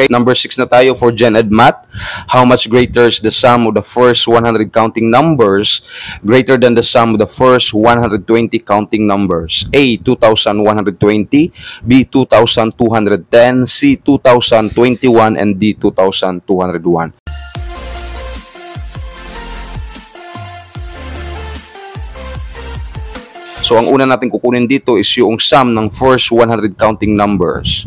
Okay, number 6 na tayo for Gen Ed Math. How much greater is the sum of the first 100 counting numbers greater than the sum of the first 120 counting numbers? A, 2,120, B, 2,210, C, 2,021, and D, 2,201. So, ang una natin kukunin dito is yung sum ng first 100 counting numbers.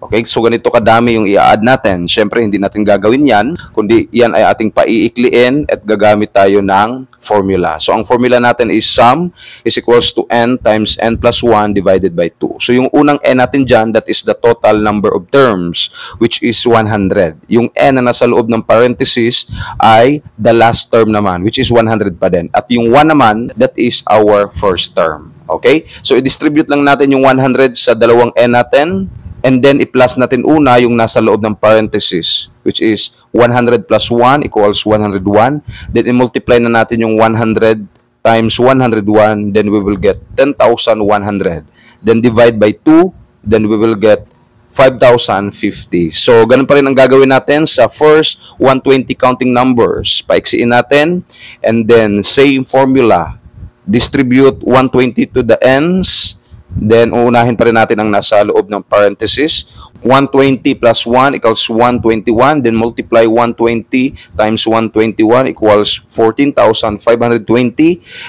Okay, so ganito kadami yung i-add natin. Siyempre, hindi natin gagawin yan, kundi yan ay ating paiikliin at gagamit tayo ng formula. So, ang formula natin is sum is equals to n times n plus 1 divided by 2. So, yung unang n natin dyan, that is the total number of terms, which is 100. Yung n na nasa loob ng parenthesis ay the last term naman, which is 100 pa din. At yung 1 naman, that is our first term. Okay? So, i-distribute lang natin yung 100 sa dalawang n natin. And then, i-plus natin una yung nasa loob ng parenthesis, which is 100 plus 1 equals 101. Then, i-multiply na natin yung 100 times 101. Then, we will get 10,100. Then, divide by 2. Then, we will get 5,050. So, ganun pa rin ang gagawin natin sa first 120 counting numbers. Paiksiin natin. And then, same formula. Distribute 120 to the ends. Then, uunahin pa rin natin ang nasa loob ng parenthesis. 120 plus 1 equals 121. Then, multiply 120 times 121 equals 14,520.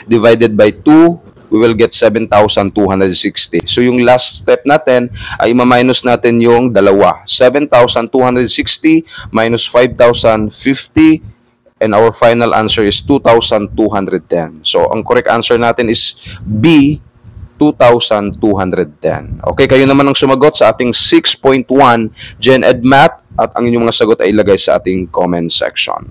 Divided by 2, we will get 7,260. So, yung last step natin ay ma-minus natin yung dalawa. 7,260 minus 5,050. And our final answer is 2,210. So, ang correct answer natin is B, 2,210. Okay, kayo naman ang sumagot sa ating 6.1 Gen Ed Math at ang inyong mga sagot ay ilagay sa ating comment section.